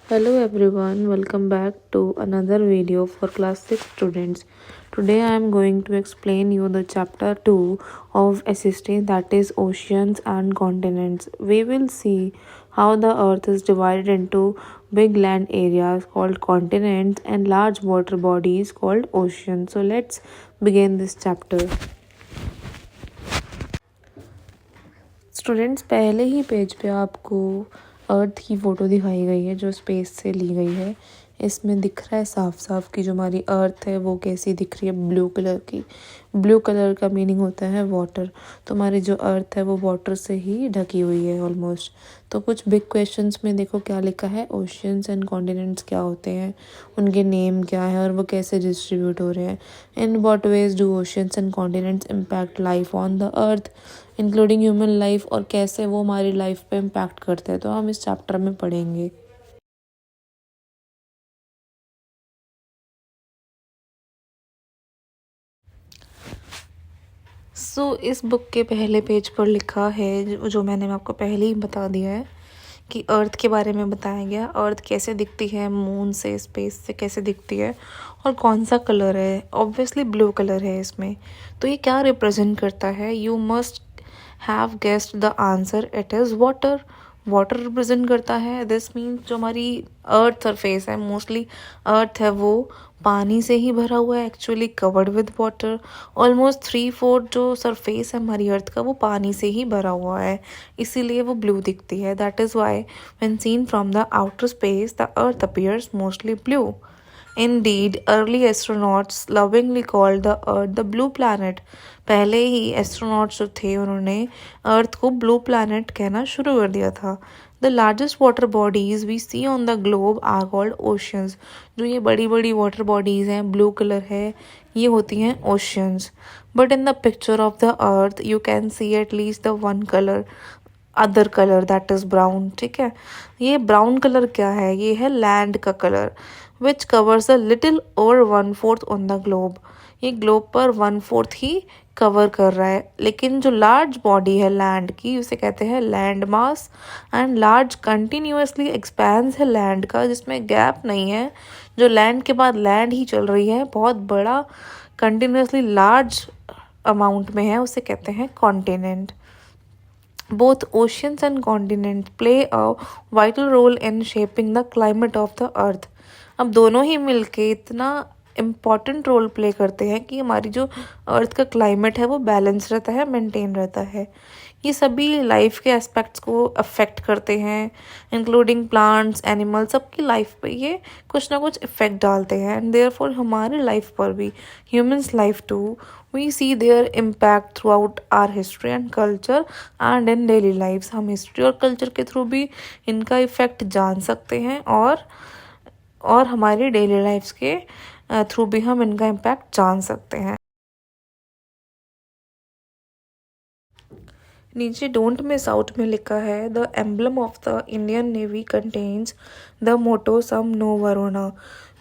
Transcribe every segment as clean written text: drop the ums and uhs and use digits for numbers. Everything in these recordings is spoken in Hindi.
Hello everyone, welcome back to another video for class 6 students. Today I am going to explain you the chapter 2 of SST, that is oceans and continents. We will see how the earth is divided into big land areas called continents and large water bodies called oceans. So let's begin this chapter. Students पहले ही पेज पे आपको अर्थ की फ़ोटो दिखाई गई है जो स्पेस से ली गई है। इसमें दिख रहा है साफ साफ कि जो हमारी अर्थ है वो कैसी दिख रही है, ब्लू कलर की। ब्लू कलर का मीनिंग होता है वाटर, तो हमारी जो अर्थ है वो वाटर से ही ढकी हुई है ऑलमोस्ट। तो कुछ बिग क्वेश्चंस में देखो क्या लिखा है, ओशियंस एंड कॉन्टिनेंट्स क्या होते हैं, उनके नेम क्या है और वो कैसे डिस्ट्रीब्यूट हो रहे हैं। In what ways do oceans and continents impact life on the earth including human life, और कैसे वो हमारी लाइफ पे इम्पैक्ट करते हैं, तो हम इस चैप्टर में पढ़ेंगे। इस बुक के पहले पेज पर लिखा है जो मैंने आपको पहले ही बता दिया है कि अर्थ के बारे में बताया गया। अर्थ कैसे दिखती है, मून से, स्पेस से कैसे दिखती है और कौन सा कलर है। ऑब्वियसली ब्लू कलर है इसमें। तो ये क्या रिप्रेजेंट करता है? You must have guessed the answer, it is water. Water represent करता है। दिस मीन्स जो हमारी अर्थ सरफेस है, मोस्टली अर्थ है वो पानी से ही भरा हुआ है, actually covered with water. Almost 3/4 जो सरफेस है हमारी अर्थ का वो पानी से ही भरा हुआ है, इसीलिए वो ब्लू दिखती है। That is why when seen from the outer space the earth appears mostly blue. Indeed, early astronauts lovingly called the Earth the blue planet. पहले ही एस्ट्रोनॉट्स जो थे उन्होंने अर्थ को ब्लू प्लैनेट कहना शुरू कर दिया था। The largest water bodies we see on the globe are called oceans. जो ये बड़ी बड़ी वाटर बॉडीज हैं, ब्लू कलर है, ये होती हैं oceans. But in the picture of the earth you can see at least the one colour, other colour, that is brown. ठीक है, ये ब्राउन कलर क्या है? ये है लैंड का colour, which covers a little over 1/4 on the globe. ये ग्लोब पर 1/4 ही कवर कर रहा है। लेकिन जो लार्ज बॉडी है लैंड की उसे कहते हैं land mass. And large continuously expense है लैंड का, जिसमें गैप नहीं है, जो लैंड के बाद लैंड ही चल रही है, बहुत बड़ा कंटिन्यूसली लार्ज अमाउंट में है, उसे कहते हैं continent. Both oceans and continents play a vital role in shaping the climate of the earth. अब दोनों ही मिलके इतना इम्पॉर्टेंट रोल प्ले करते हैं कि हमारी जो अर्थ का क्लाइमेट है वो बैलेंस रहता है, मेंटेन रहता है। ये सभी लाइफ के एस्पेक्ट्स को अफेक्ट करते हैं, इंक्लूडिंग प्लांट्स, एनिमल्स, सबकी लाइफ पे ये कुछ ना कुछ इफेक्ट डालते हैं। एंड देयरफॉर हमारी लाइफ पर भी, humans life too, we see their impact throughout our history and culture and in daily lifes. हम हिस्ट्री और कल्चर के थ्रू भी इनका इफेक्ट जान सकते हैं और हमारी डेली लाइफ्स के थ्रू भी हम इनका इम्पैक्ट जान सकते हैं। नीचे डोंट मिस आउट में लिखा है, the emblem of the Indian navy contains the motto सम नो वरुणा।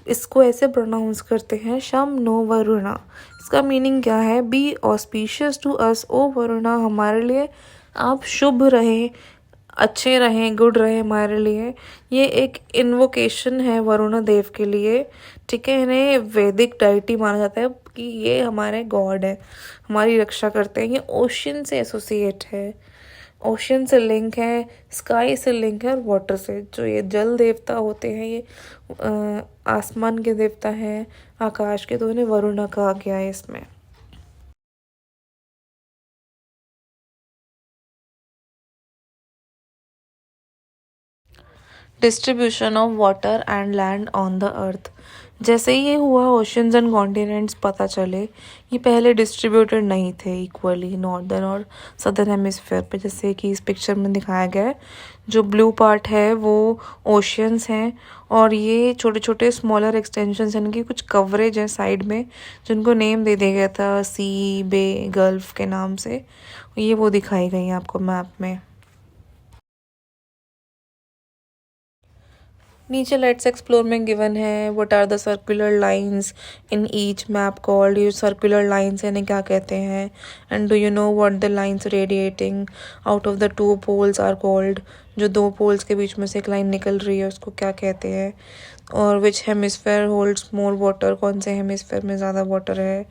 इसको ऐसे प्रोनाउंस करते हैं शम नो वरुणा। इसका मीनिंग क्या है? बी ऑस्पिशियस टू अस ओ वरुणा, हमारे लिए आप शुभ रहें, अच्छे रहें, गुड रहें हमारे लिए। ये एक इन्वोकेशन है वरुण देव के लिए। ठीक है, इन्हें वैदिक डाइटी माना जाता है कि ये हमारे गॉड है, हमारी रक्षा करते हैं। ये ओशन से एसोसिएट है, ओशन से लिंक है, स्काई से लिंक है और वाटर से। जो ये जल देवता होते हैं ये आसमान के देवता हैं, आकाश के, तो इन्हें वरुणा कहा गया है इसमें। Distribution of water and land on the अर्थ। जैसे ही ये हुआ ओशंस एंड कॉन्टिनेंट्स पता चले, ये पहले डिस्ट्रीब्यूटेड नहीं थे इक्वली नॉर्दर्न और सदर्न हेमिस्फेयर पे, जैसे कि इस पिक्चर में दिखाया गया है। जो ब्लू पार्ट है वो ओशियंस हैं और ये छोटे छोटे स्मॉलर एक्सटेंशंस हैं, इनकी कुछ कवरेज है साइड में जिनको नेम दे दिया गया था सी, बे, गल्फ के नाम से। ये वो दिखाई गई है आपको मैप में। नीचे लेट्स एक्सप्लोर में गिवन है what are the circular lines in each map called. ये सर्कुलर लाइंस इन्हें क्या कहते हैं, and do you know what the lines radiating out of the two poles are called. जो दो पोल्स के बीच में से एक लाइन निकल रही है उसको क्या कहते हैं। और विच हेमिस्फेयर होल्ड्स मोर वाटर, कौन से हेमिस्फेयर में ज़्यादा वाटर है।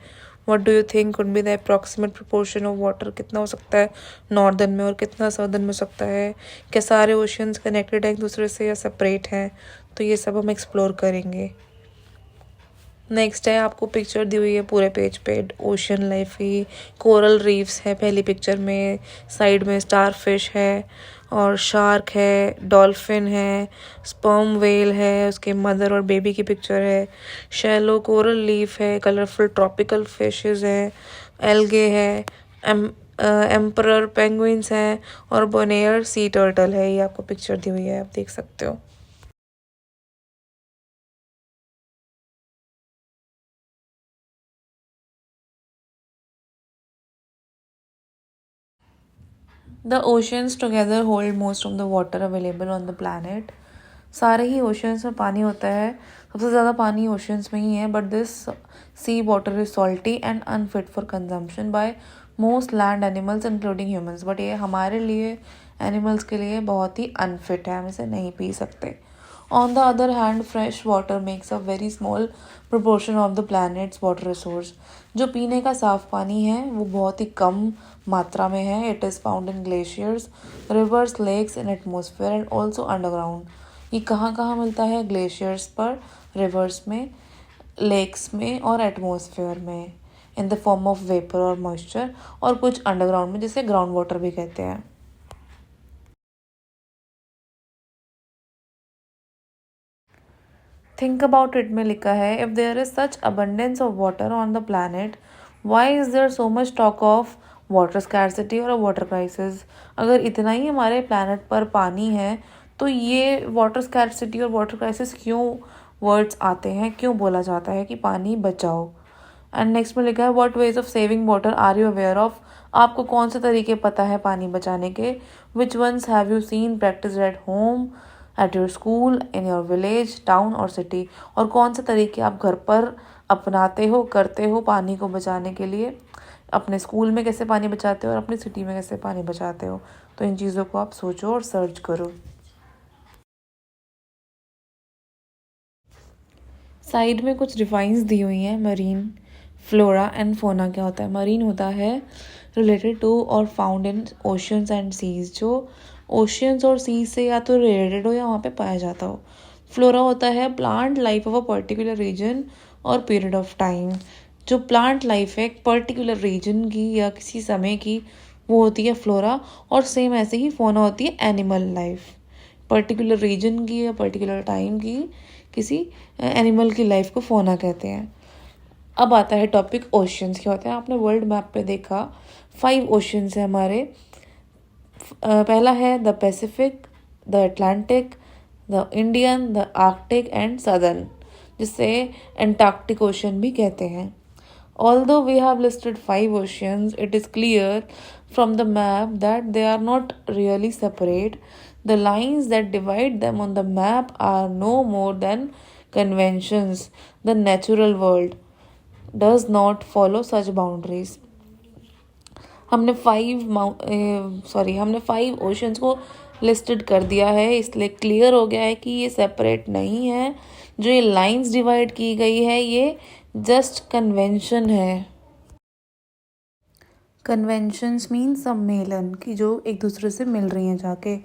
What do you think could be the approximate proportion of water, कितना हो सकता है नॉर्दर्न में और कितना साउदर्न में हो सकता है। क्या सारे ओशंस कनेक्टेड हैं एक दूसरे से या सेपरेट हैं। तो ये सब हम एक्सप्लोर करेंगे। नेक्स्ट है, आपको पिक्चर दी हुई है पूरे पेज पे ओशन लाइफ की। कोरल रीफ्स है पहली पिक्चर में, साइड में स्टार फिश है और शार्क है, डॉल्फिन है, स्पर्म वेल है, उसके मदर और बेबी की पिक्चर है। शैलो कोरल लीफ है, कलरफुल ट्रॉपिकल फिशेस है, एल्गे है, एम्परर पेंगुइन्स हैं और बोनेयर सी टर्टल है। ये आपको पिक्चर दी हुई है, आप देख सकते हो। The oceans together hold most of the water available on the planet. सारे ही ओशंस में पानी होता है, सबसे ज़्यादा पानी ओशंस में ही है, but this sea water is salty and unfit for consumption by most land animals including humans. But ये हमारे लिए, एनिमल्स के लिए बहुत ही अनफिट है, हम इसे नहीं पी सकते। On the other hand, fresh water makes a very small proportion of the planet's water resource. जो पीने का साफ पानी है वो बहुत ही कम मात्रा में है। It is found in glaciers, rivers, lakes, in atmosphere and also underground. ये कहाँ कहाँ मिलता है, ग्लेशियर्स पर, रिवर्स में, लेक्स में और एटमॉस्फेयर में, in the form of vapour और मॉइस्चर, और कुछ अंडरग्राउंड में जिसे ग्राउंड वाटर भी कहते हैं। थिंक अबाउट इट में लिखा है, if there is such abundance of water on the planet, why is there so much talk of water scarcity और वाटर क्राइसिस। अगर इतना ही हमारे प्लानट पर पानी है तो ये वाटर स्कैरसिटी और वाटर क्राइसिस क्यों वर्ड्स आते हैं, क्यों बोला जाता है कि पानी बचाओ। एंड नेक्स्ट में लिखा है, what ways of saving water are you aware of. आपको कौन से तरीके पता है पानी बचाने के। Which ones have you seen practice at home, at your school, in your village, town और सिटी। और कौन से तरीके आप घर पर अपनाते हो, करते हो पानी को बचाने के लिए। अपने स्कूल में कैसे पानी बचाते हो और अपनी सिटी में कैसे पानी बचाते हो। तो इन चीज़ों को आप सोचो और सर्च करो। साइड में कुछ डिफाइंस दी हुई हैं। मरीन फ्लोरा एंड फोना क्या होता है। मरीन होता है रिलेटेड टू और found in oceans and seas, जो ओशियंस और सीज से या तो रिलेटेड हो या वहाँ पे पाया जाता हो। फ्लोरा होता है plant life of a particular region और पीरियड ऑफ टाइम। जो प्लांट लाइफ है एक पर्टिकुलर रीजन की या किसी समय की, वो होती है फ्लोरा। और सेम ऐसे ही फोना होती है एनिमल लाइफ, पर्टिकुलर रीजन की या पर्टिकुलर टाइम की किसी एनिमल की लाइफ को फोना कहते हैं। अब आता है टॉपिक ओशियंस क्या होते हैं। आपने वर्ल्ड मैप पे देखा 5 ओशियंस है हमारे। पहला है the Pacific, the Atlantic, the Indian, the Arctic and southern, जिसे एंटार्क्टिक ओशन भी कहते हैं। Although we have listed 5 oceans, it is clear from the map that they are not really separate. The lines that divide them on the map are no more than conventions. The natural world does not follow such boundaries. हमने 5 ओशंस को लिस्टेड कर दिया है, इसलिए क्लियर हो गया है कि ये सेपरेट नहीं है। जो ये लाइंस डिवाइड की गई है ये जस्ट कन्वेंशन है। कन्वेंशंस मीन सम्मेलन, कि जो एक दूसरे से मिल रही हैं जाके,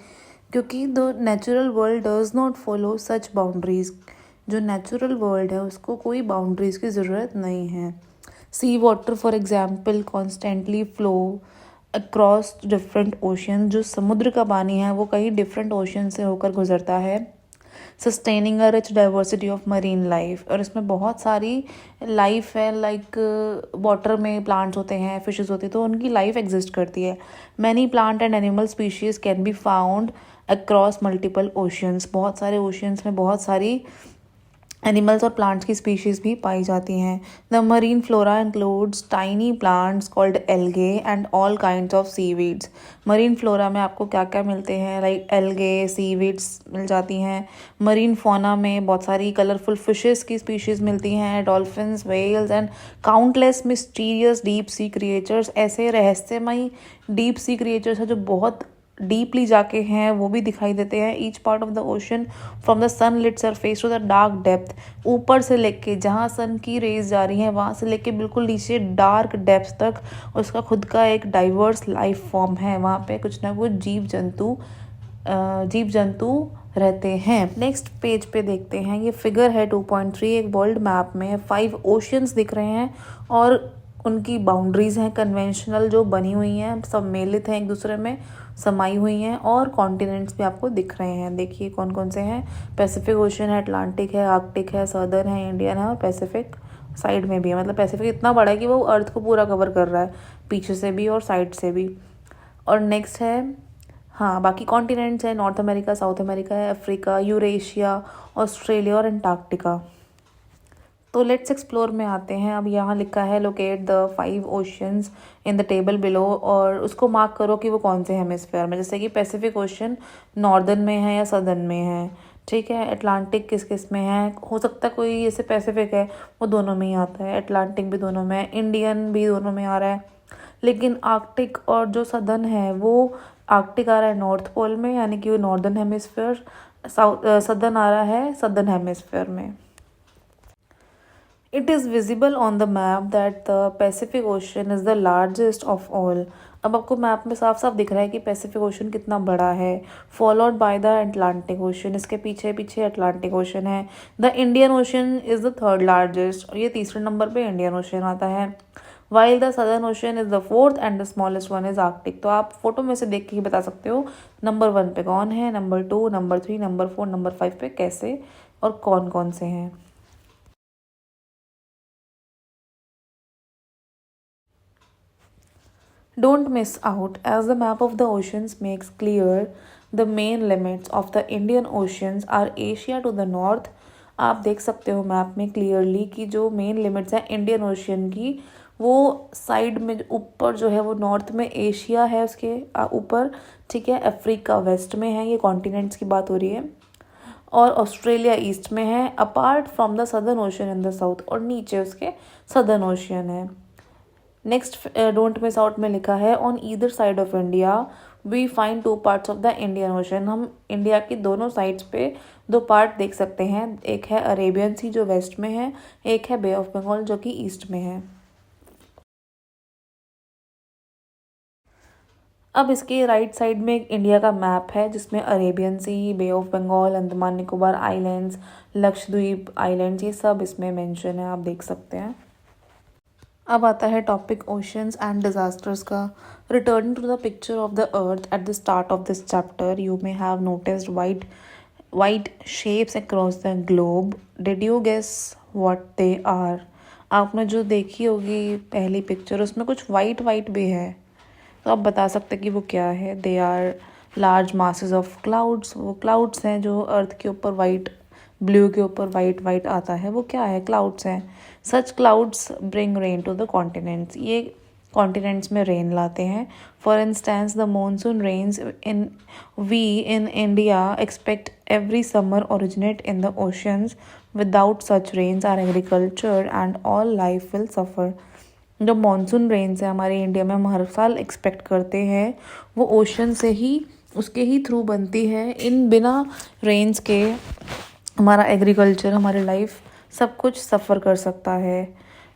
क्योंकि the natural world does not follow such boundaries. जो नेचुरल वर्ल्ड है उसको कोई बाउंड्रीज की ज़रूरत नहीं है। Sea water for example constantly flow across different ocean. जो समुद्र का पानी है वो कई डिफरेंट ओशन से होकर गुजरता है। Sustaining a rich diversity of marine life, और इसमें बहुत सारी लाइफ है, लाइक वाटर में प्लांट्स होते हैं, फिशेस होते हैं, तो उनकी लाइफ एग्जिस्ट करती है। Many plant and animal species can be found across multiple oceans. बहुत सारे ओशंस में बहुत सारी एनिमल्स और प्लांट्स की स्पीशीज भी पाई जाती हैं। The marine flora includes tiny plants called algae and all kinds of seaweeds. Marine flora में आपको क्या क्या मिलते हैं, लाइक एल्गे, सीवीड्स मिल जाती हैं। मरीन फौना में बहुत सारी कलरफुल फिशेस की स्पीशीज मिलती हैं, dolphins, whales and countless mysterious deep sea creatures. ऐसे रहस्यमयी डीप सी क्रिएचर्स हैं जो बहुत डीपली जाके हैं, वो भी दिखाई देते हैं। Each part of the ocean from the sunlit surface to the dark depth, ऊपर से लेके जहाँ सन की रेज जा रही हैं वहाँ से लेके बिल्कुल नीचे डार्क डेप्थ तक उसका खुद का एक डाइवर्स लाइफ फॉर्म है। वहाँ पे कुछ ना कुछ जीव जंतु रहते हैं। नेक्स्ट पेज पे देखते हैं, ये फिगर है 2.3, एक वर्ल्ड मैप में 5 ओशंस दिख रहे हैं और उनकी बाउंड्रीज हैं कन्वेंशनल जो बनी हुई हैं, सम्मिलित हैं, एक दूसरे में समाई हुई हैं, और कॉन्टिनेंट्स भी आपको दिख रहे हैं। देखिए कौन कौन से हैं, पैसिफिक ओशन है, अटलांटिक है, आर्कटिक है, सदर्न है, इंडियन है और पैसिफिक साइड में भी है। मतलब पैसिफिक इतना बड़ा है कि वो अर्थ को पूरा कवर कर रहा है, पीछे से भी और साइड से भी। और नेक्स्ट है, हाँ बाकी कॉन्टिनेंट्स है, नॉर्थ अमेरिका, साउथ अमेरिका है, अफ्रीका, यूरेशिया, ऑस्ट्रेलिया और एंटार्क्टिका। तो लेट्स एक्सप्लोर में आते हैं। अब यहाँ लिखा है locate the 5 oceans in the table below, और उसको मार्क करो कि वो कौन से हेमिस्फेयर में, जैसे कि पैसिफिक ओशन नॉर्दर्न में है या सदर्न में है, ठीक है। अटलांटिक किस किस में है, हो सकता है कोई जैसे पैसिफिक है वो दोनों में ही आता है, अटलांटिक भी दोनों में है, इंडियन भी दोनों में आ रहा है। लेकिन आर्कटिक और जो सदर्न है वो आर्कटिक आ रहा है नॉर्थ पोल में, यानी कि वो नॉर्दर्न हेमिस्फेयर, सदर्न आ रहा है सदर्न हेमिस्फेयर में। It is visible on the map that the Pacific Ocean is the largest of all. अब आपको मैप में साफ साफ दिख रहा है कि पैसिफिक ओशन कितना बड़ा है, followed by the Atlantic ocean, इसके पीछे पीछे अटलांटिक ओशन है। The Indian ocean is the 3rd largest, ये तीसरे नंबर पे इंडियन ओशन आता है। While the Southern ocean is the 4th and the smallest one is Arctic. तो आप फोटो में से देख के ही बता सकते हो नंबर 1 पे कौन है, नंबर 2, नंबर 3, नंबर 4, नंबर 5 पे कैसे और कौन कौन से हैं। Don't miss out, as the map of the oceans makes clear the main limits of the Indian Oceans are Asia to the north. आप देख सकते हो मैप में क्लियरली कि जो मेन लिमिट्स हैं इंडियन ओशियन की, वो साइड में ऊपर जो है वो नॉर्थ में एशिया है, उसके ऊपर, ठीक है, अफ्रीका वेस्ट में है, ये कॉन्टिनेंट्स की बात हो रही है, और ऑस्ट्रेलिया ईस्ट में है, apart from the Southern Ocean in the south, और नीचे उसके सदर्न ओशियन है। नेक्स्ट डोंट मिस आउट में लिखा है on either side of India we find 2 parts of the Indian Ocean. हम इंडिया की दोनों साइड्स पे 2 पार्ट देख सकते हैं, एक है अरेबियन सी जो वेस्ट में है, एक है बे ऑफ बंगाल जो कि ईस्ट में है। अब इसके राइट साइड में एक इंडिया का मैप है जिसमें Arabian Sea, Bay of Bengal, Andaman Nicobar islands, Lakshadweep islands, ये सब इसमें मेंशन है, आप देख सकते हैं। अब आता है टॉपिक ओशंस एंड डिजास्टर्स का। Returning to the picture of the earth at the start of this chapter, you may have noticed white shapes across the globe. Did you guess what they are? आपने जो देखी होगी पहली पिक्चर, उसमें कुछ वाइट भी है, तो आप बता सकते कि वो क्या है। They are large masses of clouds, वो क्लाउड्स हैं जो अर्थ के ऊपर वाइट, ब्लू के ऊपर वाइट आता है, वो क्या है, क्लाउड्स हैं। Such clouds bring rain to the continents, ये कॉन्टिनेंट्स में रेन लाते हैं। For instance the monsoon rains in India expect every summer originate in the oceans. Without such rains our agriculture and all life will suffer. जो मानसून रेन्स है हमारे इंडिया में, हम हर साल एक्सपेक्ट करते हैं, वो ओशन से ही, उसके ही थ्रू बनती है। इन बिना रेन्स के हमारा एग्रीकल्चर, हमारी लाइफ, सब कुछ सफ़र कर सकता है।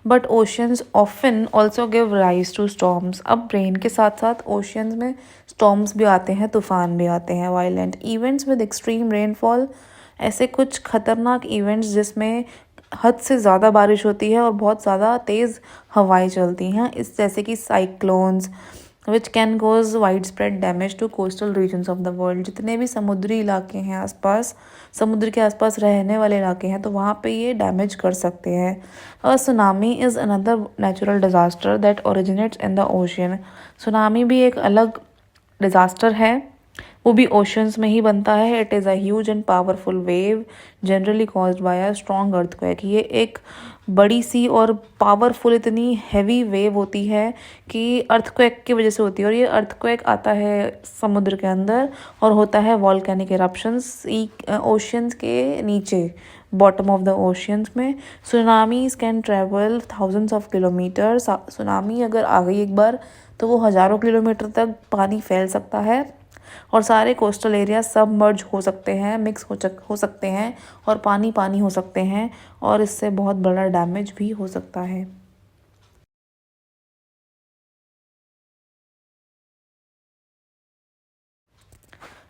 But oceans often also give rise to storms. अब रेन के साथ साथ ओशंस में स्टॉर्म्स भी आते हैं, तूफान भी आते हैं, violent events with extreme rainfall, ऐसे कुछ खतरनाक इवेंट्स जिसमें हद से ज़्यादा बारिश होती है और बहुत ज़्यादा तेज़ हवाएं चलती हैं, इस जैसे कि cyclones which can cause widespread damage to coastal regions of the world. जितने भी समुद्री इलाके हैं आसपास, समुद्र के आसपास रहने वाले इलाके हैं, तो वहाँ पे ये डैमेज कर सकते हैं। अ tsunami is another natural disaster that originates in the ocean. Tsunami भी एक अलग डिज़ास्टर है वो भी ओशंस में ही बनता है। It is a huge and powerful wave generally caused by a strong earthquake. ये एक बड़ी सी और पावरफुल इतनी हैवी वेव होती है कि अर्थक्वेक की वजह से होती है, और ये अर्थक्वेक आता है समुद्र के अंदर और होता है वॉल्केनिक इरप्शंस ओशियंस के नीचे, बॉटम ऑफ द ओशियंस में। Tsunamis can travel thousands of kilometres. Tsunami अगर आ गई एक बार तो वो हज़ारों किलोमीटर तक पानी फैल सकता है, और सारे कोस्टल एरिया सबमर्ज हो सकते हैं, मिक्स हो सकते हैं, और पानी पानी हो सकते हैं, और इससे बहुत बड़ा डैमेज भी हो सकता है।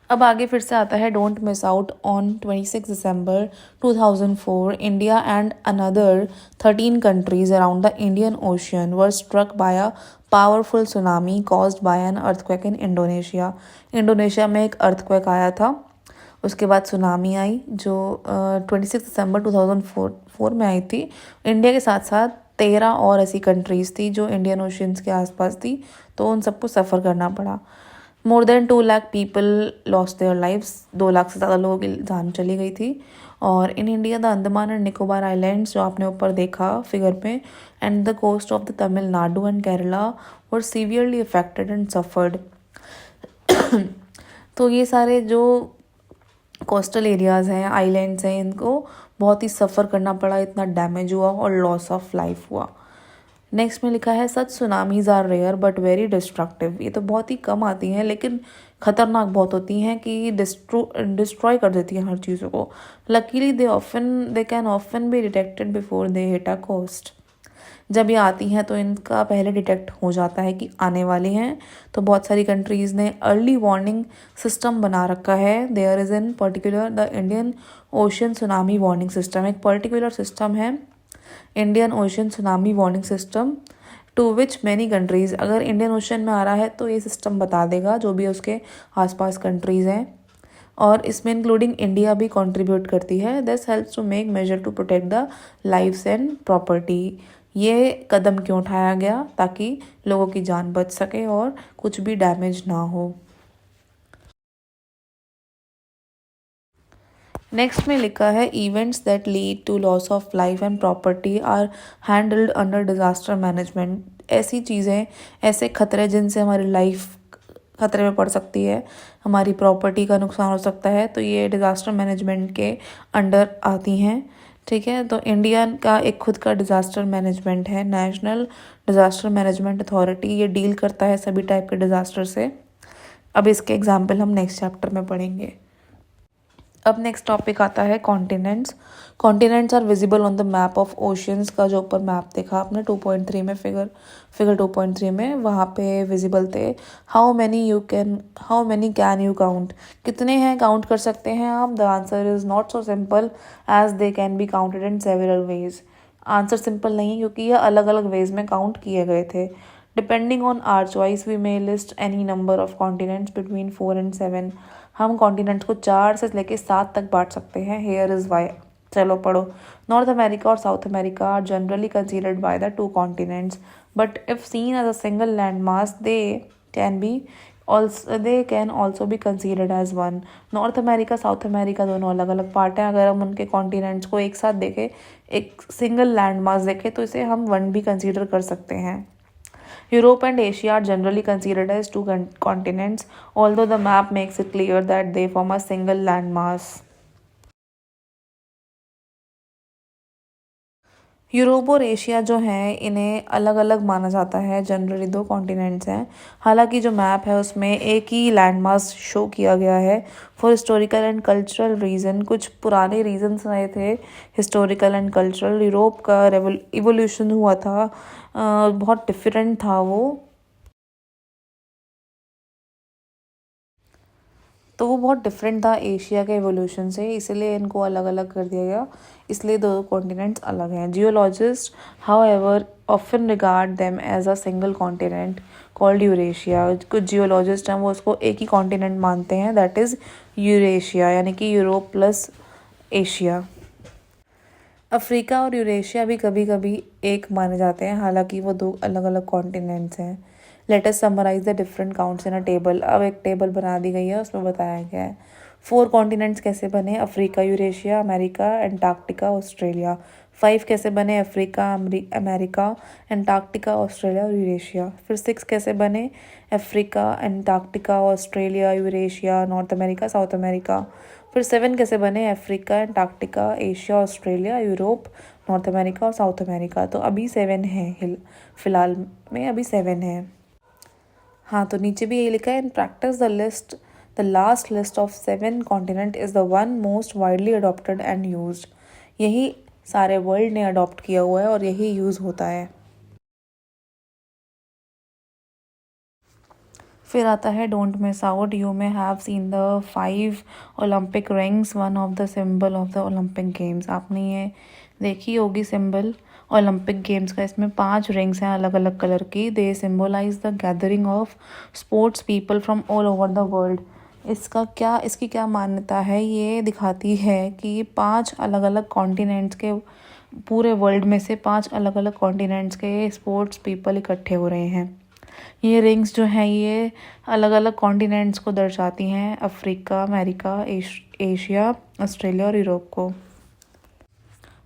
अब आगे फिर से आता है don't miss out on 26 December 2004 India and another 13 countries around the Indian Ocean were struck by a powerful tsunami caused by an earthquake in Indonesia. Indonesia में एक अर्थक्वेक आया था, उसके बाद सुनामी आई जो 26 दिसंबर 2004 में आई थी। इंडिया के साथ साथ 13 और ऐसी कंट्रीज़ थी जो इंडियन ओशियंस के आसपास थी, तो उन सबको सफ़र करना पड़ा। More than 2 lakh people lost their lives. 2 lakh से ज़्यादा लोगों की जान चली गई थी। और in India the Andaman and Nicobar islands जो आपने ऊपर देखा फिगर में, and the coast of the Tamil Nadu and Kerala were severely affected and suffered. तो ये सारे जो कोस्टल एरियाज़ हैं, आइलैंड्स हैं, इनको बहुत ही सफ़र करना पड़ा, इतना डैमेज हुआ और लॉस ऑफ लाइफ हुआ। नेक्स्ट में लिखा है such tsunamis are rare but very destructive. ये तो बहुत ही कम आती हैं लेकिन ख़तरनाक बहुत होती हैं कि डिस्ट्रॉय कर देती हैं हर चीज़ों को। Luckily they can often be detected before they hit a coast. जब ये आती हैं तो इनका पहले डिटेक्ट हो जाता है कि आने वाली हैं। तो बहुत सारी कंट्रीज़ ने अर्ली वार्निंग सिस्टम बना रखा है। There is in particular the Indian Ocean tsunami warning system. एक पर्टिकुलर सिस्टम है Indian Ocean tsunami warning system, to which many countries, अगर इंडियन ओशन में आ रहा है तो ये सिस्टम बता देगा जो भी उसके आसपास कंट्रीज़ हैं, और इसमें इंक्लूडिंग इंडिया भी कंट्रीब्यूट करती है। This helps to make measure to protect the lives and property. ये कदम क्यों उठाया गया? ताकि लोगों की जान बच सके और कुछ भी डैमेज ना हो। नेक्स्ट में लिखा है events that lead to loss of life and property are handled under disaster management. ऐसी चीज़ें, ऐसे खतरे जिनसे हमारी लाइफ खतरे में पड़ सकती है, हमारी प्रॉपर्टी का नुकसान हो सकता है, तो ये डिज़ास्टर मैनेजमेंट के अंडर आती हैं। ठीक है, तो इंडिया का एक खुद का डिज़ास्टर मैनेजमेंट है, नेशनल डिज़ास्टर मैनेजमेंट अथॉरिटी। ये डील करता है सभी टाइप के डिज़ास्टर से। अब इसके एग्जाम्पल हम नेक्स्ट चैप्टर में पढ़ेंगे। अब नेक्स्ट टॉपिक आता है continents. Continents are visible on the map of oceans का जो ऊपर मैप देखा आपने 2.3 में, फिगर 2.3 में, वहाँ पे विजिबल थे। How many can you count? कितने हैं काउंट कर सकते हैं आप? The answer is not so simple as they can be counted in several ways. Answer simple नहीं है क्योंकि ये अलग अलग वेज में काउंट किए गए थे। Depending on our choice we may list any number of continents between 4 and 7। हम कॉन्टिनेंट्स को 4 से लेकर 7 तक बांट सकते हैं। Here is why. चलो पढ़ो। नॉर्थ अमेरिका और South America are generally considered by the 2 continents, but if seen as a single land mass they can also be considered as one. North America South America दोनों अलग अलग पार्ट हैं। अगर हम उनके कॉन्टिनेंट्स को एक साथ देखें, एक सिंगल लैंड मास देखें, तो इसे हम वन भी कंसीडर कर सकते हैं। Europe and Asia are generally considered as 2 continents, although the map makes it clear that they form a single landmass. Europe और एशिया जो हैं इन्हें अलग अलग माना जाता है, जनरली 2 कॉन्टिनेंट्स हैं। हालांकि जो मैप है उसमें एक ही लैंडमास शो किया गया है for historical and cultural reason. कुछ पुराने रीजंस रहे थे हिस्टोरिकल एंड कल्चरल। यूरोप का इवोल्यूशन हुआ था, बहुत डिफरेंट था वो, तो वो बहुत डिफरेंट था एशिया के एवोल्यूशन से, इसलिए इनको अलग अलग कर दिया गया, इसलिए 2 कॉन्टिनेंट्स अलग हैं। Geologist however often regard them as a single continent called Eurasia. कुछ जियोलॉजिस्ट हैं वो उसको एक ही कॉन्टिनेंट मानते हैं, दैट इज़ यूरेशिया, यानी कि यूरोप प्लस एशिया। अफ्रीका और यूरेशिया भी कभी कभी एक माने जाते हैं, हालांकि वो 2 अलग अलग कॉन्टिनेंट्स हैं। Let us summarise the different counts in a table. अब एक टेबल बना दी गई है, उसमें बताया गया है 4 कॉन्टिनेंट्स कैसे बने, Africa, Eurasia, America, Antarctica, Australia. 5 कैसे बने, अफ्रीका, अमेरिका, एंटार्क्टिका, ऑस्ट्रेलिया और यूरेशिया। फिर 6 कैसे बने, Africa, Antarctica, Australia, Eurasia, north America, South America. फिर 7 कैसे बने, Africa, Antarctica, Asia, Australia, Europe, north America और साउथ अमेरिका। तो अभी 7 है, फिलहाल में अभी 7 है। हाँ, तो नीचे भी यही लिखा है, in practice the last list of 7 continent is the one most widely adopted and used. यही सारे वर्ल्ड ने अडॉप्ट किया हुआ है और यही यूज़ होता है। फिर आता है don't miss out, you may have seen the 5 Olympic rings, one of the symbol of the Olympic games. आपने ये देखी होगी सिंबल ओलंपिक गेम्स का। इसमें 5 रिंग्स हैं अलग अलग कलर की। They symbolize the gathering of sports people from all over the world. इसकी क्या मान्यता है, ये दिखाती है कि 5 अलग अलग कॉन्टिनेंट्स के, पूरे वर्ल्ड में से 5 अलग अलग कॉन्टिनेंट्स के स्पोर्ट्स पीपल इकट्ठे हो रहे हैं। ये रिंग्स जो हैं ये अलग अलग कॉन्टिनेंट्स को दर्शाती हैं, अफ्रीका, अमेरिका, एशिया, ऑस्ट्रेलिया और यूरोप को।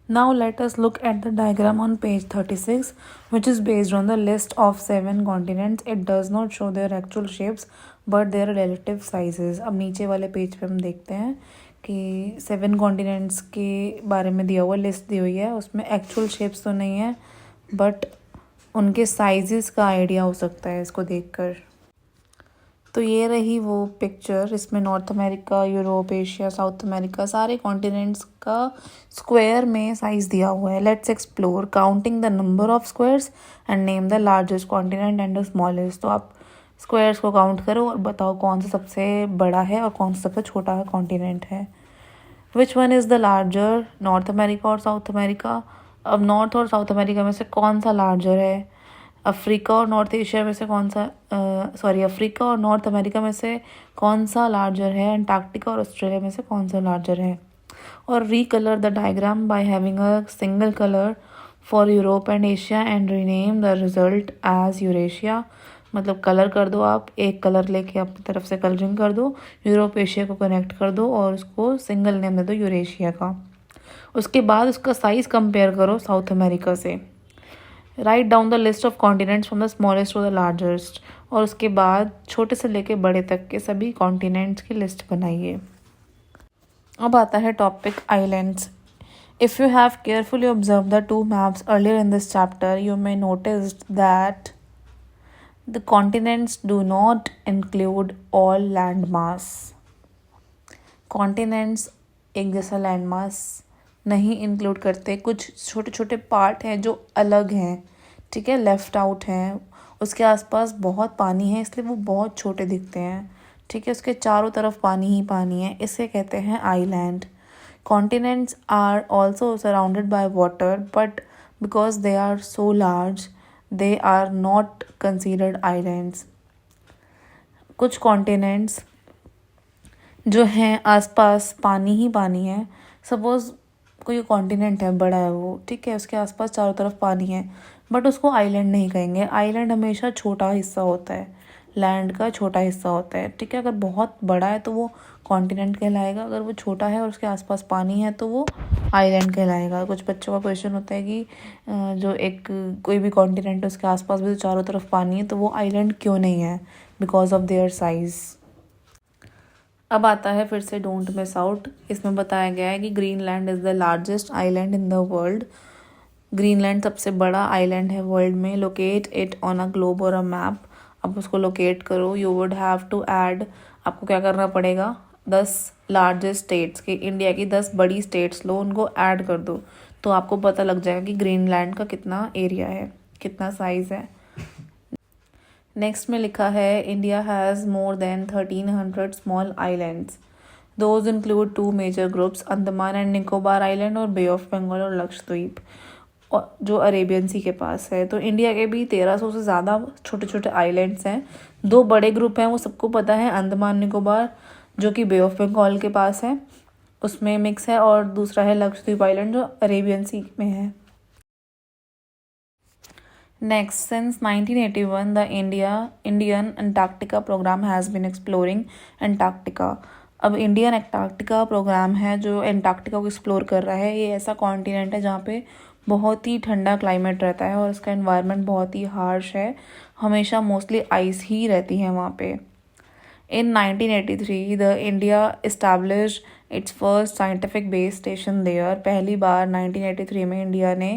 Now let us look at the diagram on page 36, which is based on the list of 7 continents. It does not show their actual shapes but their relative sizes. अब नीचे वाले पेज पे हम देखते हैं कि 7 कॉन्टिनेंट्स के बारे में दिया हुआ लिस्ट दी हुई है, उसमें एक्चुअल शेप्स तो नहीं है बट उनके साइजेस का आइडिया हो सकता है इसको देखकर। तो ये रही वो पिक्चर, इसमें north America, Europe, Asia, south America सारे कॉन्टिनेंट्स का स्क्वायर में साइज दिया हुआ है। Let's explore counting the number of squares and name the largest continent and the smallest. तो आप स्क्वायर्स को काउंट करो और बताओ कौन सा सबसे बड़ा है और कौन सा सबसे छोटा है कॉन्टिनेंट है। Which one is the larger, north America और साउथ अमेरिका। अब नॉर्थ और साउथ अमेरिका में से कौन सा लार्जर है, अफ्रीका और नॉर्थ एशिया में से कौन सा अफ्रीका और नॉर्थ अमेरिका में से कौन सा लार्जर है, एंटार्क्टिका और ऑस्ट्रेलिया में से कौन सा लार्जर है। और recolour the diagram by having a single colour for Europe and Asia and rename the result as Eurasia. मतलब कलर कर दो, आप एक कलर लेके अपनी तरफ से कलरिंग कर दो, यूरोप एशिया को कनेक्ट कर दो और उसको सिंगल नेम दे दो यूरेशिया का। उसके बाद उसका साइज़ कंपेयर करो साउथ अमेरिका से। Right down the list of continents from the smallest to the largest. और उसके बाद छोटे से लेके बड़े तक के सभी कॉन्टिनेंट्स की लिस्ट बनाइए। अब आता है topic islands. If you have carefully observe the 2 maps earlier in this chapter, you may notice that the continents do not include all land mass. Continents एक जैसा लैंड मास नहीं इंक्लूड करते, कुछ छोटे छोटे पार्ट हैं जो अलग हैं, ठीक है, लेफ्ट आउट हैं। उसके आसपास बहुत पानी है इसलिए वो बहुत छोटे दिखते हैं, ठीक है, उसके चारों तरफ पानी ही पानी है, इसे कहते हैं island. Continents are also surrounded by water but because they are so large they are not considered islands. कुछ कॉन्टिनेंट्स जो हैं आसपास पानी ही पानी है, सपोज़ कोई कॉन्टिनेंट है बड़ा है वो, ठीक है, उसके आसपास चारों तरफ पानी है बट उसको आइलैंड नहीं कहेंगे। आइलैंड हमेशा छोटा हिस्सा होता है, लैंड का छोटा हिस्सा होता है, ठीक है। अगर बहुत बड़ा है तो वो कॉन्टिनेंट कहलाएगा, अगर वो छोटा है और उसके आसपास पानी है तो वो आइलैंड कहलाएगा। कुछ बच्चों का क्वेश्चन होता है कि जो एक कोई भी कॉन्टिनेंट है उसके आसपास भी तो चारों तरफ पानी है तो वो आइलैंड क्यों नहीं है, बिकॉज ऑफ देयर साइज़। अब आता है फिर से डोंट मिस आउट। इसमें बताया गया है कि Greenland is the largest island in the world. Greenland सबसे बड़ा आइलैंड है वर्ल्ड में। Locate it on a globe और अ मैप। अब उसको लोकेट करो। You would have to add, आपको क्या करना पड़ेगा, 10 लार्जेस्ट स्टेट्स की, इंडिया की 10 बड़ी स्टेट्स लो, उनको ऐड कर दो तो आपको पता लग जाएगा कि ग्रीनलैंड का कितना एरिया है, कितना साइज़ है। नेक्स्ट में लिखा है India has more than 1300 small islands. Those include 2 major groups, Andaman and Nicobar island और बे ऑफ बंगाल और लक्षद्वीप, और जो अरेबियन सी के पास है। तो इंडिया के भी 1300 से ज़्यादा छोटे छोटे आइलैंड्स हैं। 2 बड़े ग्रुप हैं, वो सबको पता है, अंडमान निकोबार जो कि बे ऑफ बंगाल के पास है उसमें मिक्स है, और दूसरा है लक्षद्वीप आइलैंड जो अरेबियन सी में है। Next, since 1981, the Indian Antarctica program has been exploring Antarctica. अब इंडियन एंटार्क्टिका प्रोग्राम है जो एंटार्क्टिका को एक्सप्लोर कर रहा है। ये ऐसा कॉन्टिनेंट है जहाँ पे बहुत ही ठंडा क्लाइमेट रहता है और इसका एनवायरनमेंट बहुत ही हार्श है। हमेशा मोस्टली आइस ही रहती है वहाँ पे। In 1983, the India established its first scientific base station there. पहली बार 1983 में इंडिया ने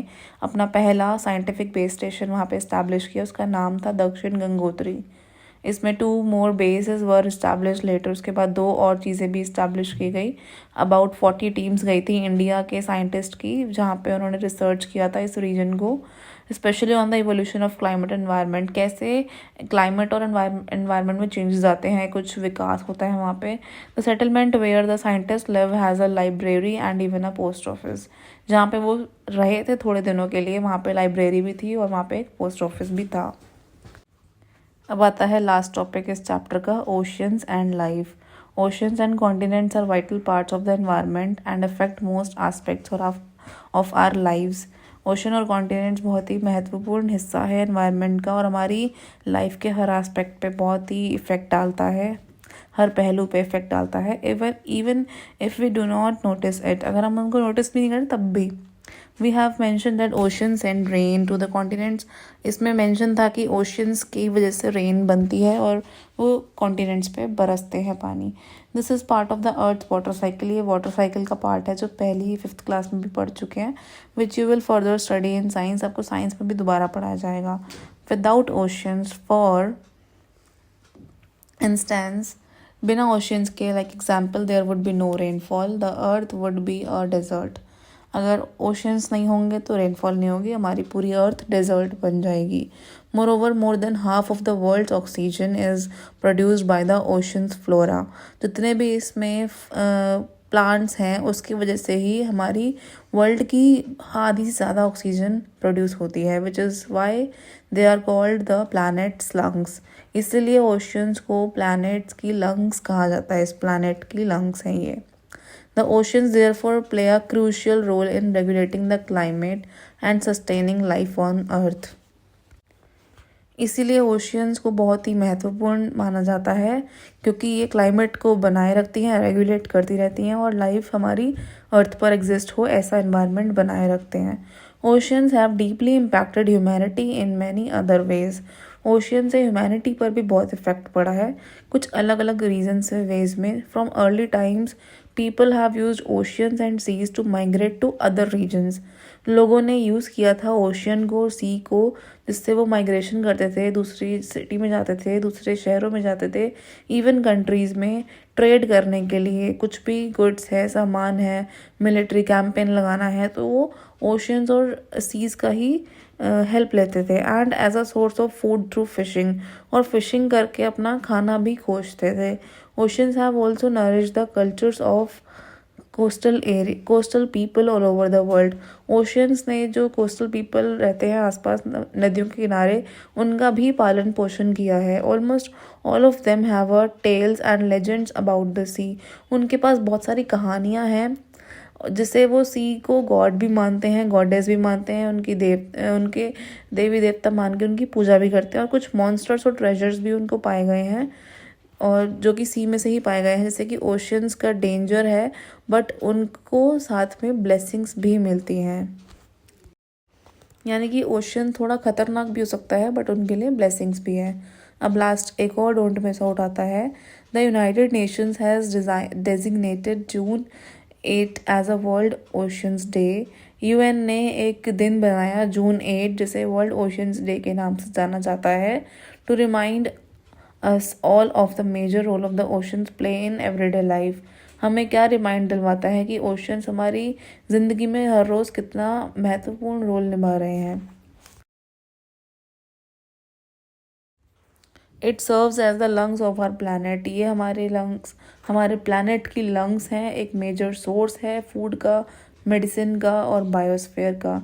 अपना पहला साइंटिफिक बेस स्टेशन वहाँ पे इस्टेब्लिश किया। उसका नाम था दक्षिण गंगोत्री। इसमें 2 more bases वर इस्टेब्लिश लेटर। उसके बाद 2 और चीज़ें भी इस्टेब्लिश की गई। अबाउट 40 टीम्स गई थी इंडिया के साइंटिस्ट की, जहाँ पे उन्होंने रिसर्च किया था इस रीजन को, specially on the evolution of climate environment. कैसे क्लाइमेट और एनवायरनमेंट में चेंजेस आते हैं, कुछ विकास होता है वहाँ पे। The settlement where the scientist live has a library and even a post office. जहाँ पे वो रहे थे थोड़े दिनों के लिए, वहाँ पे लाइब्रेरी भी थी और वहाँ पे एक पोस्ट ऑफिस भी था। अब आता है लास्ट टॉपिक इस चैप्टर का, oceans and life. Oceans and continents are vital parts of the environment and affect most aspects of our lives. Ocean और कॉन्टिनेंट्स बहुत ही महत्वपूर्ण हिस्सा है एनवायरनमेंट का और हमारी लाइफ के हर एस्पेक्ट पे बहुत ही इफ़ेक्ट डालता है, हर पहलू पे इफ़ेक्ट डालता है। Even if we do not notice it, अगर हम उनको नोटिस भी नहीं करें तब भी। We have mention that oceans send rain to the continents. इसमें मेंशन था कि ओशंस की वजह से रेन बनती है और वो कॉन्टिनेंट्स पे बरसते हैं पानी। This is part of the earth water cycle. ये वाटर साइकिल का पार्ट है जो पहली 5th क्लास में भी पढ़ चुके हैं, which you will further study in science. आपको साइंस में भी दोबारा पढ़ाया जाएगा। विदाउट ओशंस, फॉर इंस्टेंस, बिना ओशंस के, like example, there would be no rainfall, the earth would be a desert. अगर ओशंस नहीं होंगे तो रेनफॉल नहीं होगी, हमारी पूरी अर्थ डेजर्ट बन जाएगी। More more than half of the world's oxygen is produced by the oceans flora. जितने भी इसमें प्लांट्स हैं उसकी वजह से ही हमारी वर्ल्ड की आधी से ज़्यादा ऑक्सीजन प्रोड्यूस होती है, which is why they are called the planet's lungs. इसलिए ओशंस को प्लैनेट्स की लंग्स कहा जाता है। इस प्लैनेट की लंग्स हैं ये। The oceans therefore play a crucial role in regulating the climate and sustaining life on Earth. इसीलिए ओशियंस को बहुत ही महत्वपूर्ण माना जाता है क्योंकि ये क्लाइमेट को बनाए रखती हैं, रेगुलेट करती रहती हैं और लाइफ हमारी अर्थ पर एग्जिस्ट हो ऐसा एनवायरनमेंट बनाए रखते हैं। Oceans have deeply impacted humanity in many other ways. Ocean से ह्यूमैनिटी पर भी बहुत इफेक्ट पड़ा है कुछ अलग अलग रीजन से, वेज में। From early times people have used oceans and seas to migrate to other regions. लोगों ने यूज़ किया था ओशियन को, सी को, जिससे वो माइग्रेशन करते थे, दूसरी सिटी में जाते थे, दूसरे शहरों में जाते थे, इवन कंट्रीज़ में ट्रेड करने के लिए। कुछ भी गुड्स है, सामान है, मिलिट्री कैंपेन लगाना है तो वो ओशियंस और सीज़ का ही हेल्प लेते थे। And as a source of food through fishing, और फिशिंग करके अपना खाना भी खोजते थे। Oceans have also nourish the cultures of coastal people all over the world. Oceans ने जो कोस्टल पीपल रहते हैं आसपास नदियों के किनारे, उनका भी पालन पोषण किया है। Almost all of them have a tales and legends about the sea. उनके पास बहुत सारी कहानियाँ हैं जिसे वो सी को गॉड भी मानते हैं, गॉडेस भी मानते हैं, उनके देवी देवता मान के उनकी पूजा भी करते हैं। और कुछ मॉन्स्टर्स और ट्रेजर्स भी उनको पाए गए हैं और जो कि सी में से ही पाए गए हैं, जैसे कि ओशियंस का डेंजर है बट उनको साथ में ब्लेसिंग्स भी मिलती हैं। यानी कि ओशियन थोड़ा खतरनाक भी हो सकता है बट उनके लिए ब्लेसिंग्स भी है। अब लास्ट एक और डोंट मिस आउट आता है। The United Nations has designated June 8 as a World Oceans Day. UN ने एक दिन बनाया जून 8 जिसे वर्ल्ड ओशियंस डे के नाम से जाना जाता है, to remind us all of the major role of the oceans play in everyday life. हमें क्या रिमाइंड दिलवाता है कि ओशंस हमारी ज़िंदगी में हर रोज़ कितना महत्वपूर्ण रोल निभा रहे हैं। It serves as the lungs of our planet. ये हमारे लंग्स, हमारे प्लानट की लंग्स हैं, एक मेजर सोर्स है फूड का, मेडिसिन का और बायोस्फीयर का।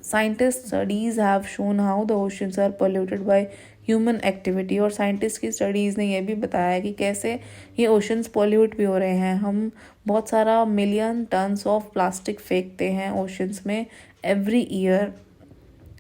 Scientists studies have shown how the oceans are polluted by human activity. और साइंटिस्ट की स्टडीज़ ने यह भी बताया कि कैसे ये ओशंस पॉल्यूट भी हो रहे हैं। हम बहुत सारा मिलियन टन्स ऑफ प्लास्टिक फेंकते हैं ओशंस में एवरी ईयर।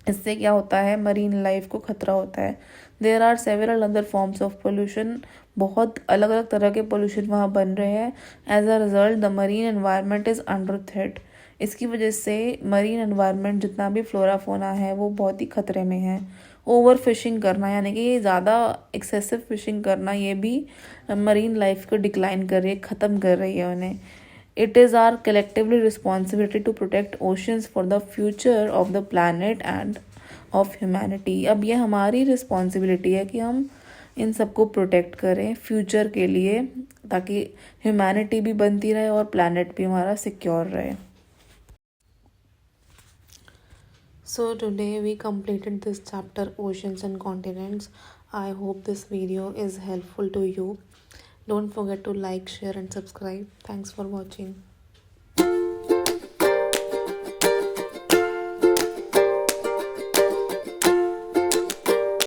इससे क्या होता है, मरीन लाइफ को खतरा होता है। There are several other forms of pollution, बहुत अलग अलग तरह के पोल्यूशन वहाँ बन रहे हैं। As a result the marine environment is under threat. इसकी वजह से मरीन एनवायरनमेंट जितना भी फ्लोरा फोना है वो बहुत ही खतरे में है। ओवर फिशिंग करना, यानी कि ये ज़्यादा एक्सेसिव फिशिंग करना, ये भी मरीन लाइफ को डिक्लाइन कर रही है, ख़त्म कर रही है उन्हें। It is our collectively responsibility to protect oceans for the future of the planet and of humanity। अब ये हमारी रिस्पॉन्सिबिलिटी है कि हम इन सबको प्रोटेक्ट करें फ्यूचर के लिए, ताकि ह्यूमैनिटी भी बनती रहे और प्लानट भी हमारा सिक्योर रहे। So today we completed this chapter, Oceans and Continents. I hope this video is helpful to you. Don't forget to like, share and subscribe. Thanks for watching.